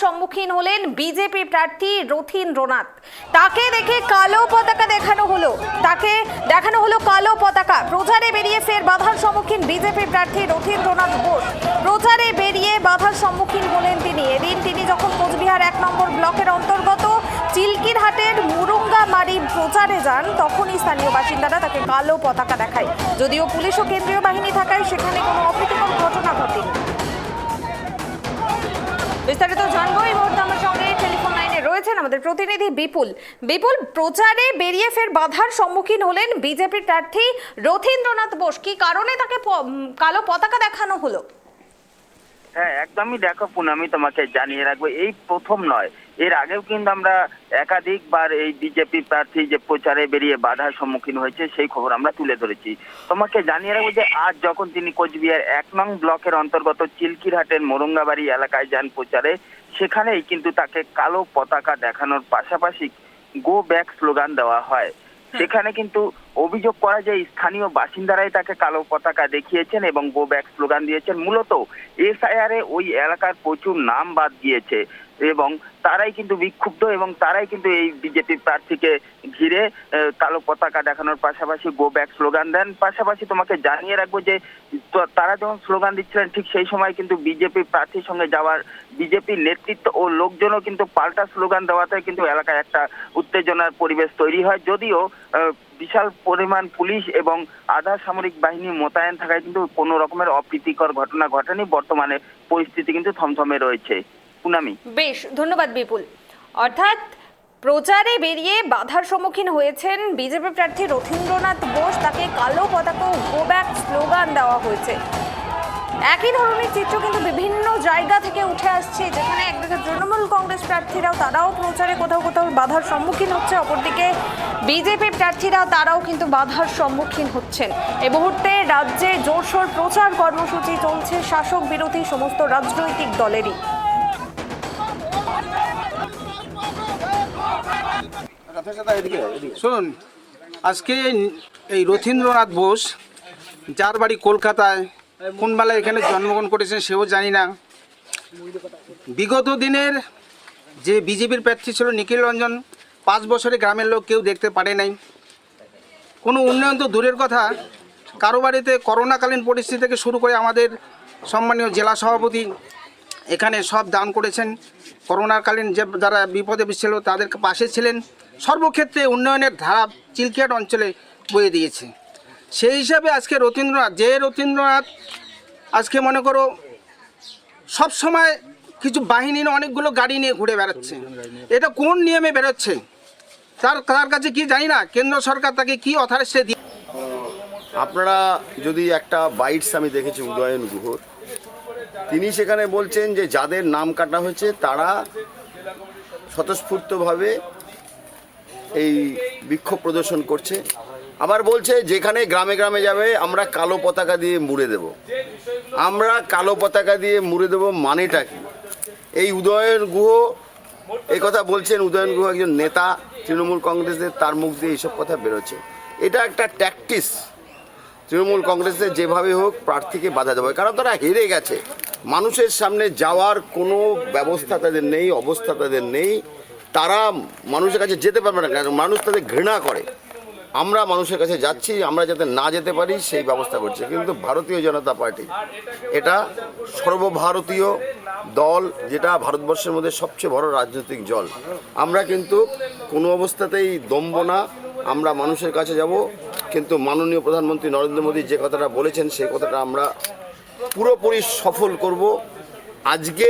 সম্মুখীন হলেন বিজেপি প্রার্থী রথীন্দ্রনাথ। তাকে দেখে কালো পতাকা দেখানো হলো, কালো পতাকা। প্রচারে বেরিয়ে ফের বাধার সম্মুখীন বিজেপি প্রার্থী রথীন্দ্রনাথ বোস। প্রচারে বেরিয়ে বাধার সম্মুখীন হলেন তিনি। এদিন তিনি যখন কোচবিহার 1 নম্বর ব্লকের অন্তর্গত চিলকিরহাটের মুরুঙ্গামারি প্রচারে যান, তখনই স্থানীয় বাসিন্দারা তাকে কালো পতাকা দেখায়। যদিও পুলিশ ও কেন্দ্রীয় বাহিনী থাকায় সেখানে কোনো অপ্রীতিকর ঘটনা ঘটেনি। বিস্তারিত জানবো এই মুহূর্তে আমার সঙ্গে টেলিফোন লাইনে রয়েছেন আমাদের প্রতিনিধি বিপুল। প্রচারে বেরিয়ে ফের বাধার সম্মুখীন হলেন বিজেপি প্রার্থী রথীন্দ্রনাথ বোস। কি কারণে তাকে কালো পতাকা দেখানো হলো? হ্যাঁ, একদমই দেখো পুনামি, তোমাকে জানিয়ে রাখবো এই প্রথম নয়, এর আগেও কিন্তু আমরা একাধিকবার এই বিজেপি প্রার্থী যে প্রচারে বেরিয়ে বাধার সম্মুখীন হয়েছে সেই খবর আমরা তুলে ধরেছি। তোমাকে জানিয়ে রাখবো যে আজ যখন তিনি কোচবিহার 1 নং ব্লকের অন্তর্গত চিলকিরহাটের মোরঙ্গাবাড়ি এলাকায় যান প্রচারে, সেখানেই কিন্তু তাকে কালো পতাকা দেখানোর পাশাপাশি গো ব্যাক স্লোগান দেওয়া হয়। সেখানে কিন্তু অভিযোগ করা যায় স্থানীয় বাসিন্দারাই তাকে কালো পতাকা দেখিয়েছেন এবং গো ব্যাক স্লোগান দিয়েছেন। মূলত এসআইআর এ ওই এলাকার প্রচুর নাম বাদ গিয়েছে এবং তারাই কিন্তু বিক্ষুব্ধ এবং তারাই কিন্তু এই বিজেপি প্রার্থীকে ঘিরে কালো পতাকা দেখানোর পাশাপাশি গো ব্যাক স্লোগান দেন। পাশাপাশি তোমাকে জানিয়ে রাখবো যে তারা যখন স্লোগান দিচ্ছিলেন ঠিক সেই সময় কিন্তু বিজেপি প্রার্থীর সঙ্গে যাওয়ার বিজেপির নেতৃত্ব ও লোকজনও কিন্তু পাল্টা স্লোগান দেওয়াতে কিন্তু এলাকায় একটা উত্তেজনার পরিবেশ তৈরি হয়। যদিও বিশাল পরিমাণ পুলিশ এবং আধা সামরিক বাহিনী মোতায়েন থাকায় কিন্তু কোনো রকমের অপ্রীতিকর ঘটনা ঘটেনি। বর্তমানে পরিস্থিতি কিন্তু থমথমে রয়েছে। পুনামি, বেশ, ধন্যবাদ বিপুল। অর্থাৎ প্রচারে বেরিয়ে বাধার সম্মুখীন হয়েছেন বিজেপি প্রার্থী রথীন্দ্রনাথ বোস, তাকে কালো পতাকা ও গো ব্যাক স্লোগান দেওয়া হয়েছে। একই ধরনের চিত্র কিন্তু বিভিন্ন জায়গা থেকে উঠে আসছে, যেখানে একদিকে তৃণমূল কংগ্রেস প্রার্থীরাও তারাও প্রচারে কোথাও কোথাও বাধার সম্মুখীন হচ্ছে, অপরদিকে বিজেপি প্রার্থীরা তারাও কিন্তু বাধার সম্মুখীন হচ্ছেন। এই মুহূর্তে রাজ্যে জোরসোর প্রচার কর্মসূচি চলছে শাসক বিরোধী সমস্ত রাজনৈতিক দলেরই। শুনুন, আজকে এই রথীন্দ্রনাথ বোস, যার বাড়ি কলকাতায়, কোন বেলায় এখানে জন্মগ্রহণ করেছেন সেও জানি না। বিগত দিনের যে বিজেপির প্রার্থী ছিল নিখিল রঞ্জন, 5 বছরে গ্রামের লোক কেউ দেখতে পারে নাই। কোনো উন্নয়ন তো দূরের কথা, কারো বাড়িতে করোনাকালীন পরিস্থিতি থেকে শুরু করে আমাদের সম্মানীয় জেলা সভাপতি এখানে সব দান করেছেন। করোনাকালীন যে যারা বিপদে ছিল তাদের পাশে ছিলেন। সর্বক্ষেত্রে উন্নয়নের ধারা চিলকিরহাট অঞ্চলে বয়ে দিয়েছে। সেই হিসাবে আজকে রথীন্দ্রনাথ আজকে মনে করো সব সময় কিছু বাহিনী অনেকগুলো গাড়ি নিয়ে ঘুরে বেড়াচ্ছে। এটা কোন নিয়মে বেরোচ্ছে তার কাছে কি জানি না, কেন্দ্র সরকার তাকে কি অথরিটি দিয়ে। আপনারা যদি একটা বাইটস আমি দেখেছি উদয়ন গুহর, তিনি সেখানে বলছেন যে যাদের নাম কাটা হয়েছে তারা স্বতঃস্ফূর্তভাবে এই বিক্ষোভ প্রদর্শন করছে। আবার বলছে যেখানে গ্রামে গ্রামে যাবে আমরা কালো পতাকা দিয়ে মুড়ে দেব। আমরা কালো পতাকা দিয়ে মুড়ে দেব মানেটা কি? এই উদয়ন গুহ এই কথা বলছেন। উদয়ন গুহ একজন নেতা তৃণমূল কংগ্রেসের, তার মুখ দিয়ে এইসব কথা বেরোচ্ছে। এটা একটা ট্যাকটিস তৃণমূল কংগ্রেসের, যেভাবে হোক প্রার্থীকে বাধা দেবে, কারণ তারা হেরে গেছে। মানুষের সামনে যাওয়ার কোনো ব্যবস্থা তাদের নেই, অবস্থা তাদের নেই। তারা মানুষের কাছে যেতে পারবে না, কারণ মানুষ তাদের ঘৃণা করে। আমরা মানুষের কাছে যাচ্ছি, আমরা যাতে না যেতে পারি সেই ব্যবস্থা করছে। কিন্তু ভারতীয় জনতা পার্টি এটা সর্বভারতীয় দল, যেটা ভারতবর্ষের মধ্যে সবচেয়ে বড় রাজনৈতিক দল। আমরা কিন্তু কোনো অবস্থাতেই দমব না, আমরা মানুষের কাছে যাব। কিন্তু মাননীয় প্রধানমন্ত্রী নরেন্দ্র মোদী যে কথাটা বলেছেন সেই কথাটা আমরা পুরোপুরি সফল করব। আজকে